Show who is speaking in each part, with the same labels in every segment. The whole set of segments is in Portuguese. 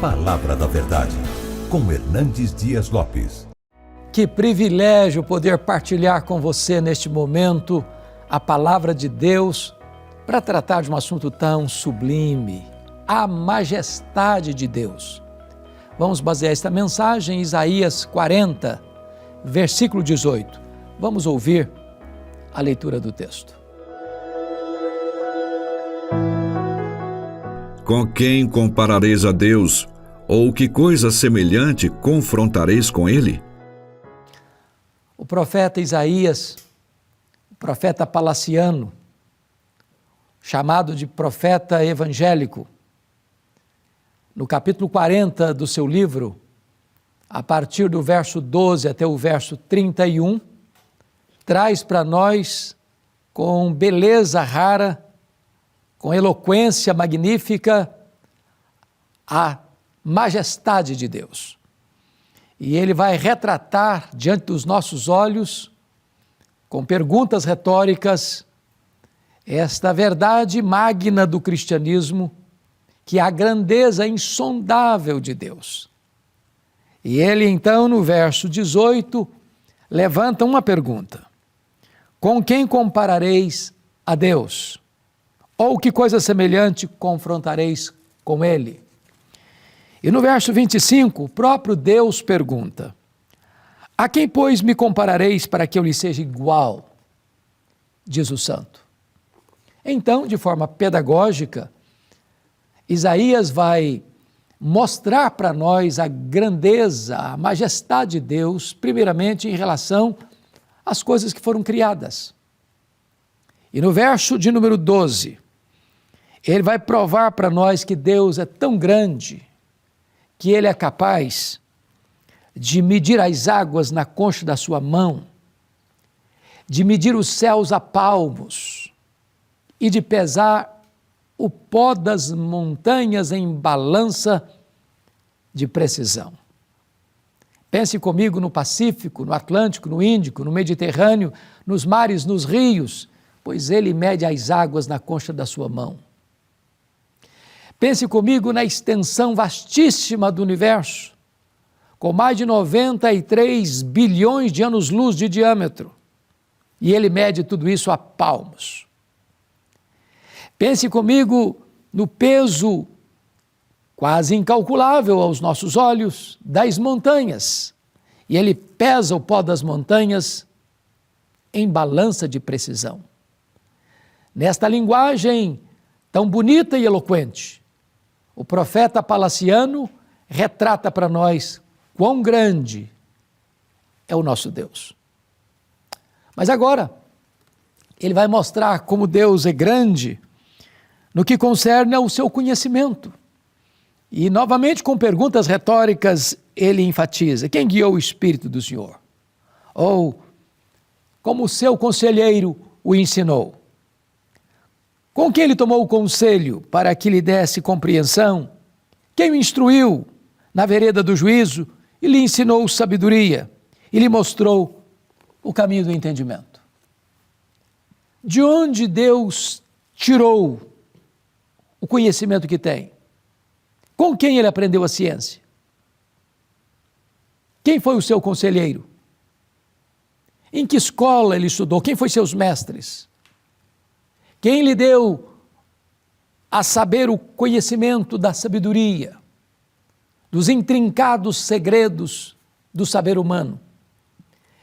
Speaker 1: Palavra da Verdade, com Hernandes Dias Lopes.
Speaker 2: Que privilégio poder partilhar com você neste momento a Palavra de Deus para tratar de um assunto tão sublime, a majestade de Deus. Vamos basear esta mensagem em Isaías 40, versículo 18. Vamos ouvir a leitura do texto.
Speaker 3: Com quem comparareis a Deus? Ou que coisa semelhante confrontareis com Ele?
Speaker 2: O profeta Isaías, o profeta palaciano, chamado de profeta evangélico, no capítulo 40 do seu livro, a partir do verso 12 até o verso 31, traz para nós, com beleza rara, com eloquência magnífica, a majestade de Deus. E ele vai retratar diante dos nossos olhos, com perguntas retóricas, esta verdade magna do cristianismo, que é a grandeza insondável de Deus. E ele então, no verso 18, levanta uma pergunta: com quem comparareis a Deus? Ou que coisa semelhante confrontareis com Ele? E no verso 25, o próprio Deus pergunta: a quem, pois, me comparareis para que eu lhe seja igual? Diz o santo. Então, de forma pedagógica, Isaías vai mostrar para nós a grandeza, a majestade de Deus, primeiramente em relação às coisas que foram criadas. E no verso de número 12, ele vai provar para nós que Deus é tão grande que Ele é capaz de medir as águas na concha da sua mão, de medir os céus a palmos e de pesar o pó das montanhas em balança de precisão. Pense comigo no Pacífico, no Atlântico, no Índico, no Mediterrâneo, nos mares, nos rios, pois Ele mede as águas na concha da sua mão. Pense comigo na extensão vastíssima do universo, com mais de 93 bilhões de anos-luz de diâmetro, e Ele mede tudo isso a palmos. Pense comigo no peso quase incalculável aos nossos olhos das montanhas, e Ele pesa o pó das montanhas em balança de precisão. Nesta linguagem tão bonita e eloquente, o profeta palaciano retrata para nós quão grande é o nosso Deus. Mas agora, ele vai mostrar como Deus é grande no que concerne ao seu conhecimento. E, novamente, com perguntas retóricas, ele enfatiza: quem guiou o Espírito do Senhor? Ou, como o seu conselheiro o ensinou? Com quem ele tomou o conselho para que lhe desse compreensão? Quem o instruiu na vereda do juízo e lhe ensinou sabedoria e lhe mostrou o caminho do entendimento? De onde Deus tirou o conhecimento que tem? Com quem ele aprendeu a ciência? Quem foi o seu conselheiro? Em que escola ele estudou? Quem foi seus mestres? Quem lhe deu a saber o conhecimento da sabedoria, dos intrincados segredos do saber humano?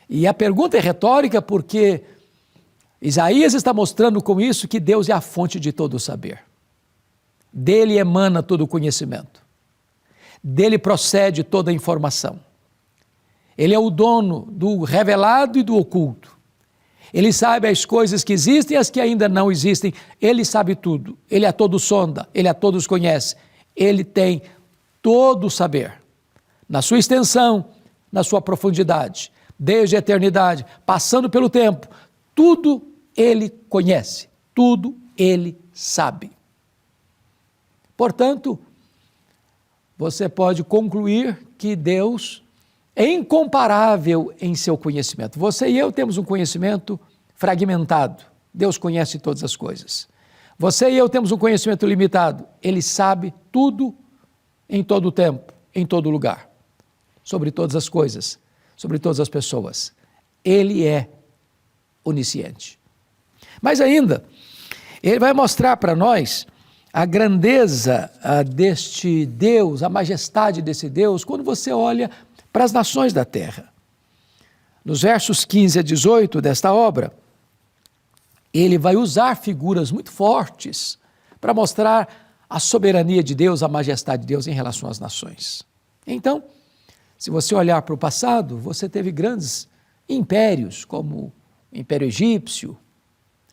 Speaker 2: E a pergunta é retórica porque Isaías está mostrando com isso que Deus é a fonte de todo o saber. Dele emana todo o conhecimento. Dele procede toda a informação. Ele é o dono do revelado e do oculto. Ele sabe as coisas que existem e as que ainda não existem. Ele sabe tudo. Ele a todos sonda. Ele a todos conhece. Ele tem todo o saber. Na sua extensão, na sua profundidade. Desde a eternidade, passando pelo tempo. Tudo Ele conhece. Tudo Ele sabe. Portanto, você pode concluir que Deus é incomparável em seu conhecimento. Você e eu temos um conhecimento fragmentado. Deus conhece todas as coisas. Você e eu temos um conhecimento limitado. Ele sabe tudo em todo o tempo, em todo lugar, sobre todas as coisas, sobre todas as pessoas. Ele é onisciente. Mas ainda, ele vai mostrar para nós a grandeza deste Deus, a majestade desse Deus, quando você olha para as nações da terra. Nos versos 15 a 18 desta obra, ele vai usar figuras muito fortes para mostrar a soberania de Deus, a majestade de Deus em relação às nações. Então, se você olhar para o passado, você teve grandes impérios, como o Império Egípcio,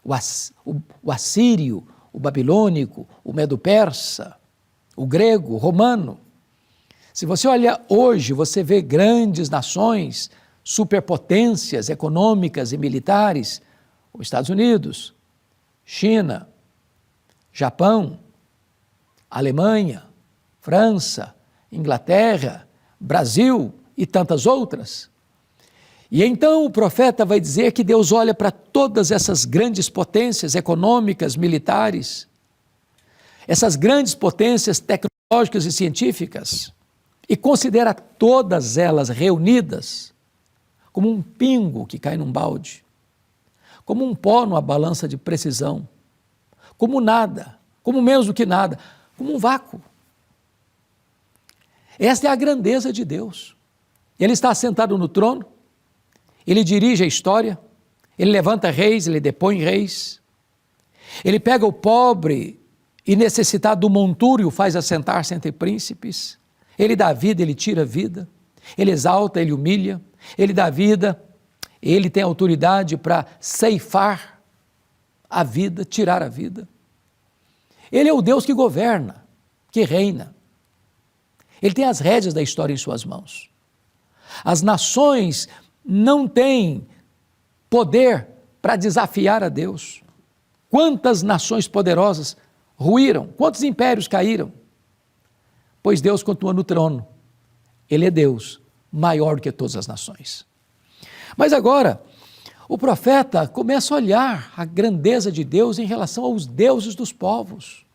Speaker 2: o Assírio, o Babilônico, o Medo-Persa, o Grego, o Romano. Se você olha hoje, você vê grandes nações, superpotências econômicas e militares, os Estados Unidos, China, Japão, Alemanha, França, Inglaterra, Brasil e tantas outras. E então o profeta vai dizer que Deus olha para todas essas grandes potências econômicas, militares, essas grandes potências tecnológicas e científicas, e considera todas elas reunidas como um pingo que cai num balde, como um pó numa balança de precisão, como nada, como menos do que nada, como um vácuo. Esta é a grandeza de Deus. Ele está sentado no trono, ele dirige a história, ele levanta reis, ele depõe reis, ele pega o pobre e necessitado do monturo e o faz assentar-se entre príncipes, ele dá vida, ele tira a vida, ele exalta, ele humilha, ele dá vida, ele tem autoridade para ceifar a vida, tirar a vida. Ele é o Deus que governa, que reina. Ele tem as rédeas da história em suas mãos. As nações não têm poder para desafiar a Deus. Quantas nações poderosas ruíram, quantos impérios caíram? Pois Deus continua no trono. Ele é Deus, maior do que todas as nações. Mas agora, o profeta começa a olhar a grandeza de Deus em relação aos deuses dos povos,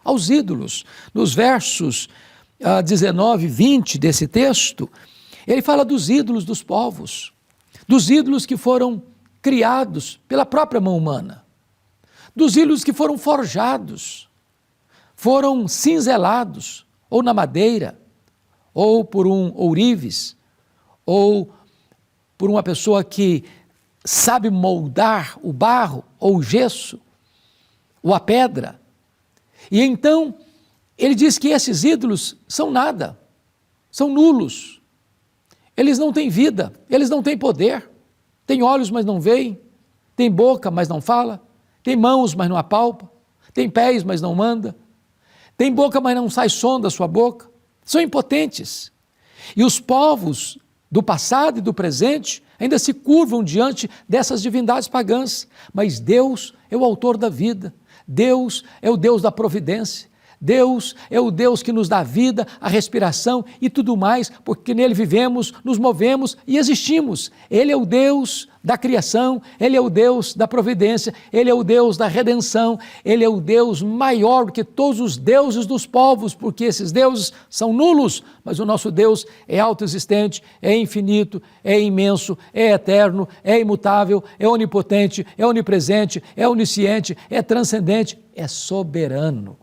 Speaker 2: aos ídolos. Nos versos 19 e 20 desse texto, ele fala dos ídolos dos povos, dos ídolos que foram criados pela própria mão humana, dos ídolos que foram forjados, foram cinzelados, ou na madeira, ou por um ourives, ou por uma pessoa que sabe moldar o barro, ou o gesso, ou a pedra. E então, ele diz que esses ídolos são nada, são nulos. Eles não têm vida, eles não têm poder. Têm olhos, mas não veem. Tem boca, mas não fala. Tem mãos, mas não apalpa. Tem pés, mas não anda. Tem boca, mas não sai som da sua boca. São impotentes. E os povos do passado e do presente ainda se curvam diante dessas divindades pagãs. Mas Deus é o autor da vida. Deus é o Deus da providência. Deus é o Deus que nos dá vida, a respiração e tudo mais, porque nele vivemos, nos movemos e existimos. Ele é o Deus da criação, Ele é o Deus da providência, Ele é o Deus da redenção, Ele é o Deus maior do que todos os deuses dos povos, porque esses deuses são nulos, mas o nosso Deus é autoexistente, é infinito, é imenso, é eterno, é imutável, é onipotente, é onipresente, é onisciente, é transcendente, é soberano.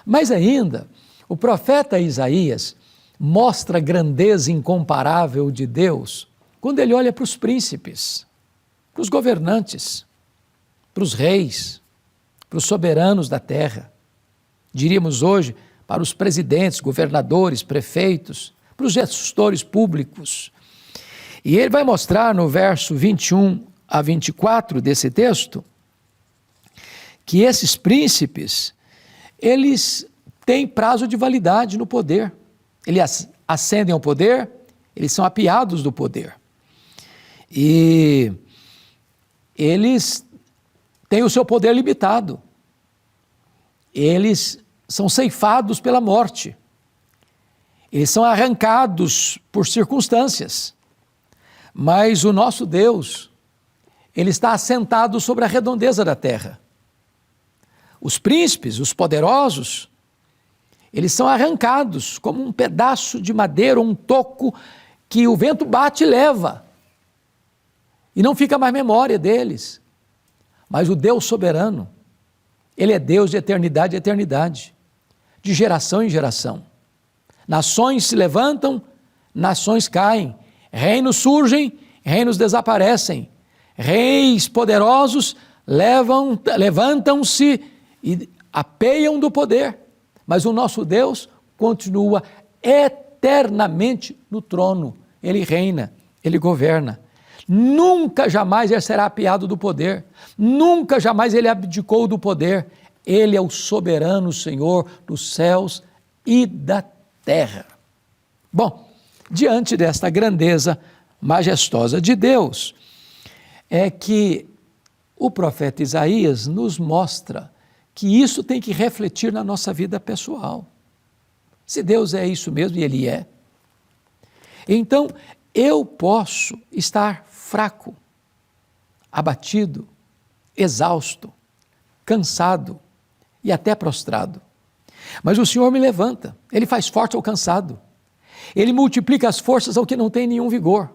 Speaker 2: Mas ainda, o profeta Isaías mostra a grandeza incomparável de Deus quando ele olha para os príncipes, para os governantes, para os reis, para os soberanos da terra. Diríamos hoje, para os presidentes, governadores, prefeitos, para os gestores públicos. E ele vai mostrar no verso 21 a 24 desse texto que esses príncipes, eles têm prazo de validade no poder. Eles ascendem ao poder, eles são apiados do poder. E eles têm o seu poder limitado. Eles são ceifados pela morte. Eles são arrancados por circunstâncias. Mas o nosso Deus, Ele está assentado sobre a redondeza da terra. Os príncipes, os poderosos, Eles são arrancados como um pedaço de madeira ou um toco que o vento bate e leva. E não fica mais memória deles. Mas o Deus soberano, Ele é Deus de eternidade em eternidade, de geração em geração. Nações se levantam, nações caem, reinos surgem, reinos desaparecem, reis poderosos levantam-se e apeiam do poder, mas o nosso Deus continua eternamente no trono. Ele reina, Ele governa. Nunca jamais Ele será apeado do poder, nunca jamais Ele abdicou do poder. Ele é o soberano Senhor dos céus e da terra. Bom, diante desta grandeza majestosa de Deus, é que o profeta Isaías nos mostra que isso tem que refletir na nossa vida pessoal. Se Deus é isso mesmo, e Ele é, então eu posso estar fraco, abatido, exausto, cansado e até prostrado. Mas o Senhor me levanta, Ele faz forte ao cansado, Ele multiplica as forças ao que não tem nenhum vigor.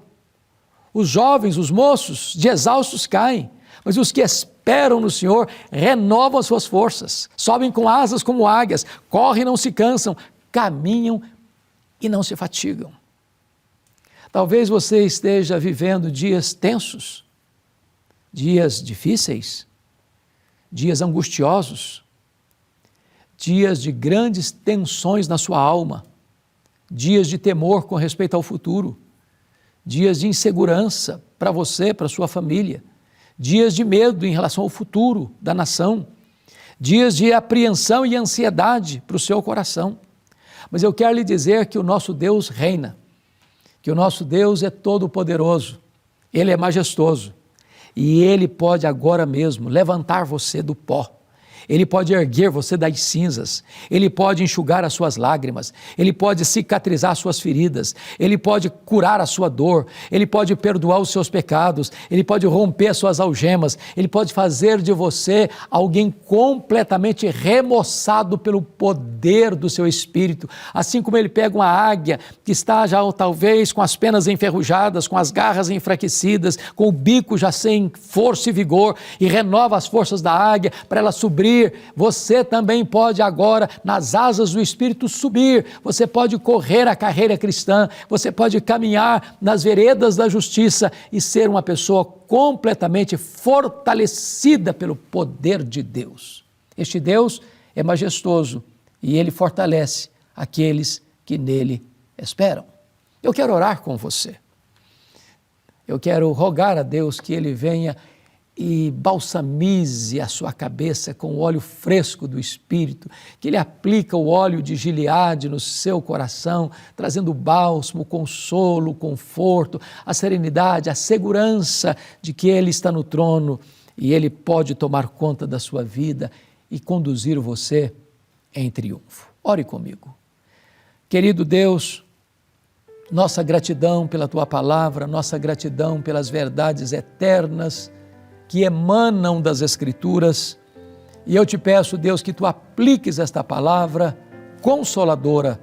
Speaker 2: Os jovens, os moços, de exaustos caem, mas os que esperam no Senhor renovam as suas forças, sobem com asas como águias, correm e não se cansam, caminham e não se fatigam. Talvez você esteja vivendo dias tensos, dias difíceis, dias angustiosos, dias de grandes tensões na sua alma, dias de temor com respeito ao futuro, dias de insegurança para você, para sua família, dias de medo em relação ao futuro da nação, dias de apreensão e ansiedade para o seu coração. Mas eu quero lhe dizer que o nosso Deus reina, que o nosso Deus é todo-poderoso, Ele é majestoso e Ele pode agora mesmo levantar você do pó. Ele pode erguer você das cinzas, Ele pode enxugar as suas lágrimas, Ele pode cicatrizar as suas feridas, Ele pode curar a sua dor, Ele pode perdoar os seus pecados, Ele pode romper as suas algemas, Ele pode fazer de você alguém completamente remoçado pelo poder do seu Espírito, assim como Ele pega uma águia que está já talvez com as penas enferrujadas, com as garras enfraquecidas, com o bico já sem força e vigor, e renova as forças da águia para ela subir. Você também pode agora, nas asas do Espírito, subir. Você pode correr a carreira cristã, você pode caminhar nas veredas da justiça e ser uma pessoa completamente fortalecida pelo poder de Deus. Este Deus é majestoso e Ele fortalece aqueles que nele esperam. Eu quero orar com você. Eu quero rogar a Deus que Ele venha e balsamize a sua cabeça com o óleo fresco do Espírito, que Ele aplica o óleo de Gileade no seu coração, trazendo bálsamo, consolo, conforto, a serenidade, a segurança de que Ele está no trono e Ele pode tomar conta da sua vida e conduzir você em triunfo. Ore comigo. Querido Deus, nossa gratidão pela Tua palavra, nossa gratidão pelas verdades eternas que emanam das Escrituras, e eu te peço, Deus, que Tu apliques esta palavra consoladora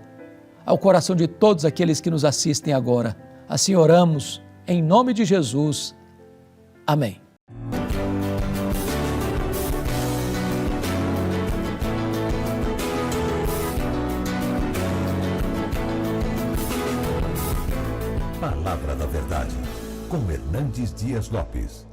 Speaker 2: ao coração de todos aqueles que nos assistem agora. Assim oramos, em nome de Jesus. Amém.
Speaker 1: Palavra da Verdade, com Hernandes Dias Lopes.